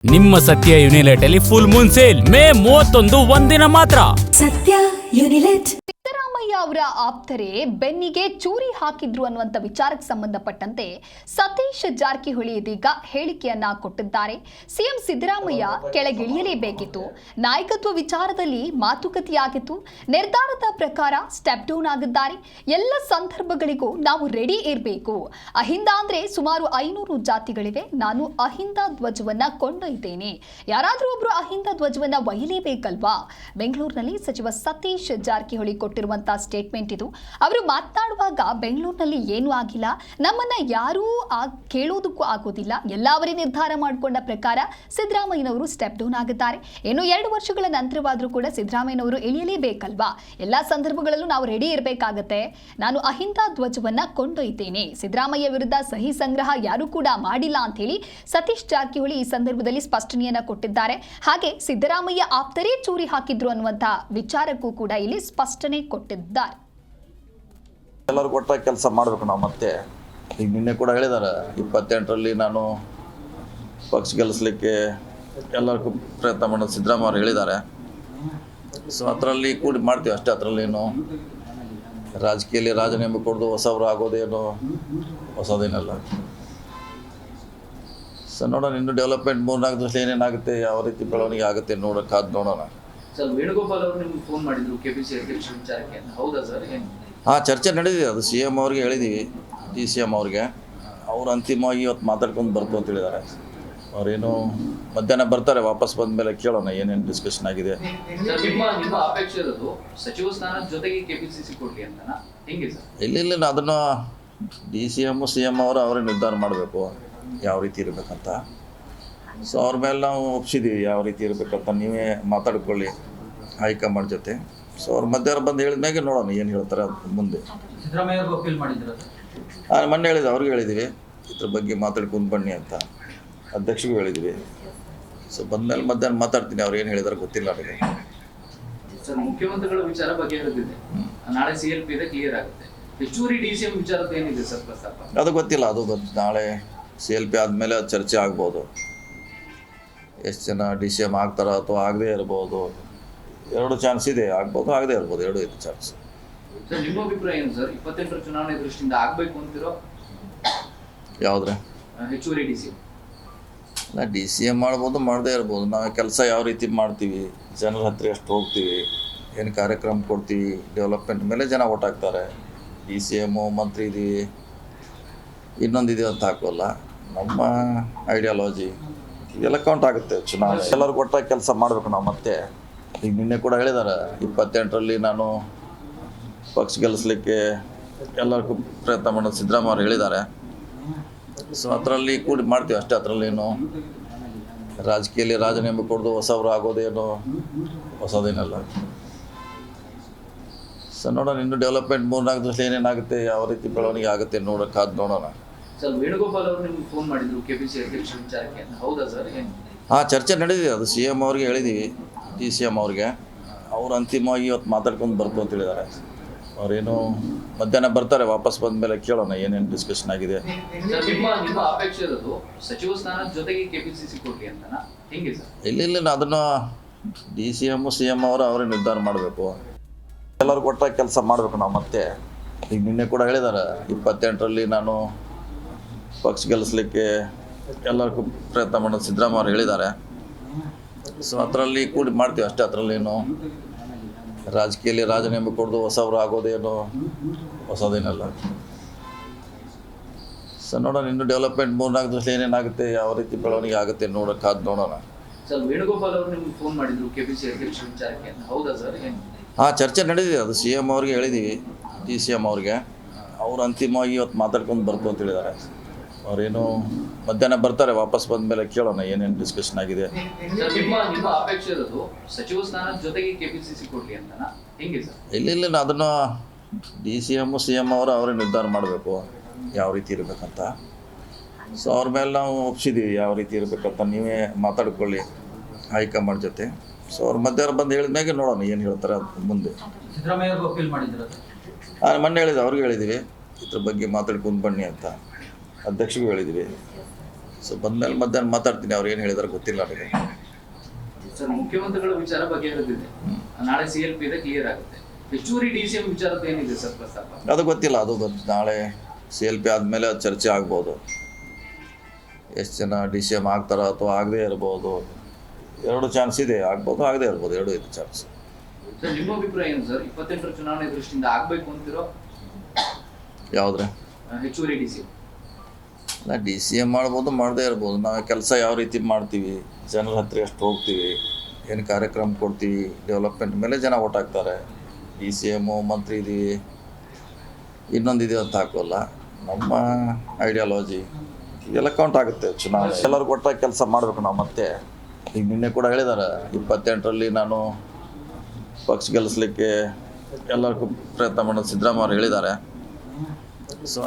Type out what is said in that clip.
ನಿಮ್ಮ ಸತ್ಯ ಯುನಿಲೆಟ್ ಅಲ್ಲಿ ಫುಲ್ ಮೂನ್ ಸೇಲ್ ಮೇ 31 ಒಂದಿನ ಮಾತ್ರ. ಸತ್ಯ ಯುನಿಲೆಟ್. ಸಿದ್ದರಾಮಯ್ಯ ಅವರ ಆಪ್ತರೇ ಬೆನ್ನಿಗೆ ಚೂರಿ ಹಾಕಿದ್ರು ಅನ್ನುವಂಥ ವಿಚಾರಕ್ಕೆ ಸಂಬಂಧಪಟ್ಟಂತೆ ಸತೀಶ್ ಜಾರಕಿಹೊಳಿ ಇದೀಗ ಹೇಳಿಕೆಯನ್ನ ಕೊಟ್ಟಿದ್ದಾರೆ. ಸಿಎಂ ಸಿದ್ದರಾಮಯ್ಯ ಕೆಳಗಿಳಿಯಲೇಬೇಕಿತ್ತು, ನಾಯಕತ್ವ ವಿಚಾರದಲ್ಲಿ ಮಾತುಕತೆಯಾಗಿತ್ತು, ನಿರ್ಧಾರದ ಪ್ರಕಾರ ಸ್ಟೆಪ್ ಡೌನ್ ಆಗಿದ್ದಾರೆ. ಎಲ್ಲ ಸಂದರ್ಭಗಳಿಗೂ ನಾವು ರೆಡಿ ಇರಬೇಕು. ಅಹಿಂದ ಅಂದ್ರೆ ಸುಮಾರು 500 ಜಾತಿಗಳಿವೆ. ನಾನು ಅಹಿಂದ ಧ್ವಜವನ್ನ ಕೊಂಡೊಯ್ತೇನೆ. ಯಾರಾದರೂ ಒಬ್ರು ಅಹಿಂದ ಧ್ವಜವನ್ನ ಒಯ್ಯಲೇಬೇಕಲ್ವಾ? ಬೆಂಗಳೂರಿನಲ್ಲಿ ಸಚಿವ ಸತೀಶ್ ಜಾರಕಿಹೊಳಿ ಕೊಟ್ಟಿರುವಂತಹ ಸ್ಟೇಟ್ಮೆಂಟ್ ಇದು. ಅವರು ಮಾತನಾಡುವಾಗ ಬೆಂಗಳೂರಿನಲ್ಲಿ ಏನೂ ಆಗಿಲ್ಲ, ನಮ್ಮನ್ನ ಯಾರೂ ಕೇಳೋದಕ್ಕೂ ಆಗೋದಿಲ್ಲ, ಎಲ್ಲವರೇ ನಿರ್ಧಾರ ಮಾಡಿಕೊಂಡ ಪ್ರಕಾರ ಸಿದ್ದರಾಮಯ್ಯನವರು ಸ್ಟೆಪ್ ಡೌನ್ ಆಗಿದ್ದಾರೆ. ಇನ್ನು 2 ವರ್ಷಗಳ ನಂತರವಾದರೂ ಕೂಡ ಸಿದ್ದರಾಮಯ್ಯನವರು ಇಳಿಯಲೇಬೇಕಲ್ವಾ? ಎಲ್ಲ ಸಂದರ್ಭಗಳಲ್ಲೂ ನಾವು ರೆಡಿ ಇರಬೇಕಾಗತ್ತೆ. ನಾನು ಅಹಿಂದ ಧ್ವಜವನ್ನ ಕೊಂಡೊಯ್ತೇನೆ. ಸಿದ್ದರಾಮಯ್ಯ ವಿರುದ್ಧ ಸಹಿ ಸಂಗ್ರಹ ಯಾರು ಕೂಡ ಮಾಡಿಲ್ಲ ಅಂತ ಹೇಳಿ ಸತೀಶ್ ಜಾರಕಿಹೊಳಿ ಈ ಸಂದರ್ಭದಲ್ಲಿ ಸ್ಪಷ್ಟನೆಯನ್ನ ಕೊಟ್ಟಿದ್ದಾರೆ. ಹಾಗೆ ಸಿದ್ದರಾಮಯ್ಯ ಆಪ್ತರೇ ಚೂರಿ ಹಾಕಿದ್ರು ಅನ್ನುವಂತ ವಿಚಾರಕ್ಕೂ ಕೂಡ ಇಲ್ಲಿ ಸ್ಪಷ್ಟನೆ ಕೊಟ್ಟಿದ್ದಾರೆ. ಎಲ್ಲರೂ ಕೊಟ್ಟ ಕೆಲಸ ಮಾಡಬೇಕು ನಾವು. ಮತ್ತೆ ಈಗ ನಿನ್ನೆ ಕೂಡ ಹೇಳಿದ್ದಾರೆ, 28ರಲ್ಲಿ ನಾನು ಪಕ್ಷ ಗೆಲ್ಲಿಸಲಿಕ್ಕೆ ಎಲ್ಲರಿಗೂ ಪ್ರಯತ್ನ ಮಾಡೋದು ಸಿದ್ದರಾಮಯ್ಯ ಅವರು ಹೇಳಿದ್ದಾರೆ. ಸೊ ಅದರಲ್ಲಿ ಕೂಡಿ ಮಾಡ್ತೀವಿ ಅಷ್ಟೇ. ಅದರಲ್ಲೇನು ರಾಜಕೀಯದಲ್ಲಿ ರಾಜೀನಾಮೆ ಕೊಡೋದು ಹೊಸವರು ಆಗೋದೇನು ಹೊಸದೇನಲ್ಲ. ಸೊ ನೋಡೋಣ, ಇನ್ನು ಡೆವಲಪ್ಮೆಂಟ್ 3-4 ವರ್ಷ ಏನೇನಾಗುತ್ತೆ, ಯಾವ ರೀತಿ ಬೆಳವಣಿಗೆ ಆಗುತ್ತೆ ಕಾದು ನೋಡೋಣ. ಸರ್, ವೇಣುಗೋಪಾಲ್ ಅವರು ನಿಮ್ಗೆ ಫೋನ್ ಮಾಡಿದ್ರು ಕೆಪಿಸಿ ಅಧ್ಯಕ್ಷ ವಿಚಾರಕ್ಕೆ, ಹೌದಾ ಸರ್? ಚರ್ಚೆ ನಡೆದಿದೆ. ಅದು CM ಅವ್ರಿಗೆ ಹೇಳಿದ್ದೀವಿ, DCM ಅವ್ರಿಗೆ. ಅವ್ರು ಅಂತಿಮವಾಗಿ ಇವತ್ತು ಮಾತಾಡ್ಕೊಂಡು ಬರ್ತು ಅಂತ ಹೇಳಿದ್ದಾರೆ. ಅವ್ರೇನು ಮಧ್ಯಾಹ್ನ ಬರ್ತಾರೆ, ವಾಪಸ್ ಬಂದ ಮೇಲೆ ಕೇಳೋಣ ಏನೇನು ಡಿಸ್ಕಷನ್ ಆಗಿದೆ. ಸರ್, ನಿಮ್ಮ ಅಪೇಕ್ಷೆ ಇರೋದು ಸಚಿವ ಸ್ಥಾನದ ಜೊತೆಗೆ KPCC ಕೊಡ್ಲಿ ಅಂತನಾ? ಹೆಂಗೆ ಸರ್? ಇಲ್ಲ ಅದನ್ನು DCM CM ಅವರು ಅವರೇ ನಿರ್ಧಾರ ಮಾಡಬೇಕು ಯಾವ ರೀತಿ ಇರಬೇಕಂತ. ಸೊ ಅವ್ರ ಮೇಲೆ ನಾವು ಒಪ್ಸಿದ್ದೀವಿ ಯಾವ ರೀತಿ ಇರಬೇಕಂತ. ನೀವೇ ಮಾತಾಡ್ಕೊಳ್ಳಿ ಹೈಕಮಾಂಡ್ ಜೊತೆ. ಸೊ ಅವ್ರು ಮಧ್ಯಾಹ್ನ ಬಂದು ಹೇಳಿದ್ಮೇಲೆ ನೋಡೋಣ ಏನು ಹೇಳ್ತಾರೆ ಮುಂದೆ. ಸಿದ್ದರಾಮಯ್ಯ ಅವರು ಅಪೀಲ್ ಮಾಡಿದ್ರು. ಮೊನ್ನೆ ಹೇಳಿದೆ, ಅವ್ರಿಗೆ ಹೇಳಿದ್ದೀವಿ ಇದ್ರ ಬಗ್ಗೆ ಮಾತಾಡ್ಕೊಂಡು ಬನ್ನಿ ಅಂತ, ಅಧ್ಯಕ್ಷರಿಗೂ ಹೇಳಿದ್ವಿ. ಸೊ ಬಂದಮೇಲೆ ಮಧ್ಯಾಹ್ನ ಮಾತಾಡ್ತೀನಿ, ಅವ್ರು ಏನು ಹೇಳಿದಾರೆ ಗೊತ್ತಿಲ್ಲ ನನಗೆ. ಸರ್, ಮುಖ್ಯಮಂತ್ರಿಗಳ ವಿಚಾರ ಬಗ್ಗೆ ಹೇಳಿದೆ, ನಾಳೆ CLP ಇದೆ, ಕ್ಲಿಯರ್ ಆಗುತ್ತೆ. ಹೆಚ್ಚುವರಿ DCM ವಿಚಾರದ ಏನಿದೆ ಸರ್ ಪ್ರಸ್ತಾಪ? ಅದು ಗೊತ್ತಿಲ್ಲ. ನಾಳೆ CLP ಆದಮೇಲೆ ಚರ್ಚೆ ಆಗ್ಬೋದು. ಎಷ್ಟು ಜನ DCM ಆಗ್ತಾರೋ ಅಥವಾ ಆಗದೇ ಇರ್ಬೋದು. 2 ಚಾನ್ಸ್ ಇದೆ, ಆಗ್ಬೋದು ಆಗದೇ ಇರ್ಬೋದು, 2 ಇದೆ ಚಾನ್ಸ್. ಸರ್, ನಿಮ್ಮ ಅಭಿಪ್ರಾಯ ಏನು ಸರ್? 28ರ ಚುನಾವಣೆ ದೃಷ್ಟಿಯಿಂದ ಆಗಬೇಕು ಅಂತಿರೋ ಯಾವುದ್ರೆ ಹೆಚ್ಚುವರಿ DCM? ಇಲ್ಲ, DCM ಮಾಡ್ಬೋದು, ಮಾಡದೇ ಇರ್ಬೋದು. ನಾವು ಕೆಲಸ ಯಾವ ರೀತಿ ಮಾಡ್ತೀವಿ, ಜನರ ಹತ್ರ ಎಷ್ಟು ಹೋಗ್ತೀವಿ, ಏನು ಕಾರ್ಯಕ್ರಮ ಕೊಡ್ತೀವಿ, ಡೆವಲಪ್ಮೆಂಟ್ ಮೇಲೆ ಜನ ಓಟ್ ಹಾಕ್ತಾರೆ. DCM ಮಂತ್ರಿ ಇದೀವಿ, ಇನ್ನೊಂದಿದೆ ಅಂತ ಹಾಕೋಲ್ಲ. ನಮ್ಮ ಐಡಿಯಾಲಜಿ ಇದೆಲ್ಲ ಕೌಂಟ್ ಆಗುತ್ತೆ ಚುನಾವಣೆ. ಎಲ್ಲರೂ ಕೊಟ್ಟ ಕೆಲಸ ಮಾಡಬೇಕು ನಾವು. ಮತ್ತೆ ಈಗ ನಿನ್ನೆ ಕೂಡ ಹೇಳಿದ್ದಾರೆ, 28ರಲ್ಲಿ ನಾನು ಪಕ್ಷ ಗೆಲ್ಲಿಸಲಿಕ್ಕೆ ಎಲ್ಲರಿಗೂ ಪ್ರಯತ್ನ ಮಾಡೋದು ಸಿದ್ದರಾಮಯ್ಯ ಅವರು ಹೇಳಿದ್ದಾರೆ. ಸೊ ಅದರಲ್ಲಿ ಕೂಡಿ ಮಾಡ್ತೀವಿ ಅಷ್ಟೇ. ಅದರಲ್ಲೇನು ರಾಜಕೀಯದಲ್ಲಿ ರಾಜೀನಾಮೆ ಕೊಡೋದು ಹೊಸವರು ಆಗೋದೇನು ಹೊಸದೇನಲ್ಲ. ಸೊ ನೋಡೋಣ, ಇನ್ನು ಡೆವಲಪ್ಮೆಂಟ್ 3-4 ವರ್ಷ ಏನೇನಾಗುತ್ತೆ, ಯಾವ ರೀತಿ ಬೆಳವಣಿಗೆ ಆಗುತ್ತೆ ಕಾದು ನೋಡೋಣ. ಸರ್, ವೇಣುಗೋಪಾಲ್ ಅವರು ನಿಮ್ಗೆ ಫೋನ್ ಮಾಡಿದ್ರು KPC ಅಧ್ಯಕ್ಷ ವಿಚಾರಕ್ಕೆ, ಹೌದಾ ಸರ್? ಚರ್ಚೆ ನಡೆದಿದೆ. ಅದು CM ಅವ್ರಿಗೆ ಹೇಳಿದ್ದೀವಿ, DCM ಅವ್ರಿಗೆ. ಅವ್ರು ಅಂತಿಮವಾಗಿ ಇವತ್ತು ಮಾತಾಡ್ಕೊಂಡು ಬರ್ತು ಅಂತ ಹೇಳಿದ್ದಾರೆ. ಅವ್ರೇನು ಮಧ್ಯಾಹ್ನ ಬರ್ತಾರೆ, ವಾಪಸ್ ಬಂದ ಮೇಲೆ ಕೇಳೋಣ ಏನೇನು ಡಿಸ್ಕಷನ್ ಆಗಿದೆ. ಸರ್, ನಿಮ್ಮ ಅಪೇಕ್ಷೆ ಇರೋದು ಸಚಿವ ಸ್ಥಾನದ ಜೊತೆಗೆ KPCC ಕೊಡ್ಲಿ ಅಂತನಾ? ಹೆಂಗೆ ಸರ್? ಇಲ್ಲ ಅದನ್ನು DCM CM ಅವರು ಅವರೇ ನಿರ್ಧಾರ ಮಾಡಬೇಕು. ಎಲ್ಲರೂ ಕೊಟ್ಟ ಕೆಲಸ ಮಾಡಬೇಕು ನಾವು. ಮತ್ತೆ ಈಗ ನಿನ್ನೆ ಕೂಡ ಹೇಳಿದ್ದಾರೆ, 28ರಲ್ಲಿ ನಾನು ಪಕ್ಷ ಗೆಲ್ಲಿಸಲಿಕ್ಕೆ ಎಲ್ಲರಿಗೂ ಪ್ರಯತ್ನ ಮಾಡೋದು ಸಿದ್ದರಾಮಯ್ಯ ಅವರು ಹೇಳಿದ್ದಾರೆ. ಸೊ ಅದರಲ್ಲಿ ಕೂಡಿ ಮಾಡ್ತೀವಿ ಅಷ್ಟೇ. ಅದರಲ್ಲೇನು ರಾಜಕೀಯದಲ್ಲಿ ರಾಜೀನಾಮೆ ಕೊಡೋದು ಹೊಸವರು ಆಗೋದೇನು ಹೊಸದೇನಲ್ಲ. ಸೊ ನೋಡೋಣ, ಇನ್ನು ಡೆವಲಪ್ಮೆಂಟ್ 3-4 ವರ್ಷ ಏನೇನಾಗುತ್ತೆ, ಯಾವ ರೀತಿ ಬೆಳವಣಿಗೆ ಆಗುತ್ತೆ ಕಾದು ನೋಡೋಣ. ಸರ್, ವೇಣುಗೋಪಾಲ್ ಅವರು ನಿಮ್ಗೆ ಫೋನ್ ಮಾಡಿದ್ರು KPC ಅಧ್ಯಕ್ಷ ವಿಚಾರಕ್ಕೆ, ಹೌದಾ ಸರ್? ಚರ್ಚೆ ನಡೆದಿದೆ. ಅದು CM ಅವ್ರಿಗೆ ಹೇಳಿದ್ದೀವಿ, DCM ಅವ್ರಿಗೆ. ಅವ್ರು ಅಂತಿಮವಾಗಿ ಇವತ್ತು ಮಾತಾಡ್ಕೊಂಡು ಬರ್ತು ಅಂತ ಹೇಳಿದ್ದಾರೆ. ಅವ್ರೇನು ಮಧ್ಯಾಹ್ನ ಬರ್ತಾರೆ, ವಾಪಸ್ ಬಂದ ಮೇಲೆ ಕೇಳೋಣ ಏನೇನು ಡಿಸ್ಕಷನ್ ಆಗಿದೆ. ಸರ್, ನಿಮ್ಮ ಅಪೇಕ್ಷೆ ಇರೋದು ಸಚಿವ ಸ್ಥಾನದ ಜೊತೆಗೆ KPCC ಕೊಡ್ಲಿ ಅಂತನಾ? ಹೆಂಗೆ ಸರ್? ಇಲ್ಲ ಅದನ್ನು DCM CM ಅವರು ಅವರೇ ನಿರ್ಧಾರ ಮಾಡಬೇಕು ಯಾವ ರೀತಿ ಇರಬೇಕಂತ. ಸೊ ಅವ್ರ ಮೇಲೆ ನಾವು ಒಪ್ಸಿದ್ದೀವಿ ಯಾವ ರೀತಿ ಇರಬೇಕಂತ. ನೀವೇ ಮಾತಾಡ್ಕೊಳ್ಳಿ ಹೈಕಮಾಂಡ್ ಜೊತೆ. ಸೊ ಅವ್ರು ಮಧ್ಯಾಹ್ನ ಬಂದು ಹೇಳಿದ್ಮೇಲೆ ನೋಡೋಣ ಏನು ಹೇಳ್ತಾರೆ ಮುಂದೆ. ಸಿದ್ದರಾಮಯ್ಯ ಅವರು ಅಪೀಲ್ ಮಾಡಿದ್ರು. ಮೊನ್ನೆ ಹೇಳಿದೆ, ಅವ್ರಿಗೆ ಹೇಳಿದ್ದೀವಿ ಇದ್ರ ಬಗ್ಗೆ ಮಾತಾಡ್ಕೊಂಡು ಬನ್ನಿ ಅಂತ, ಅಧ್ಯಕ್ಷರಿಗೂ ಹೇಳಿದ್ದೀವಿ. ಸೊ ಬಂದಮೇಲೆ ಮಧ್ಯಾಹ್ನ ಮಾತಾಡ್ತೀನಿ, ಅವ್ರು ಏನು ಹೇಳಿದಾರೆ ಗೊತ್ತಿಲ್ಲ ನನಗೆ. ಸರ್ ಮುಖ್ಯಮಂತ್ರಿಗಳ ವಿಚಾರ ಬಗೆಹರಿದಿದೆ, ನಾಳೆ CLP ಇದೆ, ಕ್ಲಿಯರ್ ಆಗುತ್ತೆ. ಹೆಚ್ಚುವರಿ DCM ವಿಚಾರದ ಏನಿದೆ ಸರ್ ಪ್ರಸ್ತಾಪ? ಅದು ಗೊತ್ತಿಲ್ಲ, ನಾಳೆ CLP ಆದಮೇಲೆ ಅದು ಚರ್ಚೆ ಆಗ್ಬೋದು. ಎಷ್ಟು ಜನ DCM ಆಗ್ತಾರೋ ಅಥವಾ ಆಗದೇ ಇರ್ಬೋದು, 2 ಚಾನ್ಸ್ ಇದೆ, ಆಗ್ಬೋದು ಆಗದೇ ಇರ್ಬೋದು, 2 ಇದೆ ಚಾನ್ಸ್. ಸರ್ ನಿಮ್ಮ ಅಭಿಪ್ರಾಯ ಏನು ಸರ್? 28ರ ಚುನಾವಣೆ ದೃಷ್ಟಿಯಿಂದ ಆಗಬೇಕು ಅಂತಿರೋ ಯಾವುದ್ರೆ ಹೆಚ್ಚುವರಿ DCM? DCM ಮಾಡ್ಬೋದು, ಮಾಡದೇ ಇರ್ಬೋದು. ನಾವು ಕೆಲಸ ಯಾವ ರೀತಿ ಮಾಡ್ತೀವಿ, ಜನರ ಹತ್ರ ಎಷ್ಟು ಹೋಗ್ತೀವಿ, ಏನು ಕಾರ್ಯಕ್ರಮ ಕೊಡ್ತೀವಿ, ಡೆವಲಪ್ಮೆಂಟ್ ಮೇಲೆ ಜನ ಓಟ್ ಹಾಕ್ತಾರೆ. DCM ಮಂತ್ರಿ ಇದೀವಿ, ಇನ್ನೊಂದಿದೆ ಅಂತ ಹಾಕೋಲ್ಲ. ನಮ್ಮ ಐಡಿಯಾಲಜಿ ಇದೆಲ್ಲ ಕೌಂಟ್ ಆಗುತ್ತೆ. ಚುನಾವಣೆ ಎಲ್ಲರಿಗೂ ಒಟ್ಟಾಗಿ ಕೆಲಸ ಮಾಡಬೇಕು ನಾವು. ಮತ್ತೆ ಈಗ ನಿನ್ನೆ ಕೂಡ ಹೇಳಿದ್ದಾರೆ, 28ರಲ್ಲಿ ನಾನು ಪಕ್ಷ ಗೆಲ್ಲಿಸ್ಲಿಕ್ಕೆ ಎಲ್ಲರಿಗೂ ಪ್ರಯತ್ನ ಮಾಡೋದು ಸಿದ್ದರಾಮಯ್ಯ ಅವರು ಹೇಳಿದ್ದಾರೆ. ಸೊ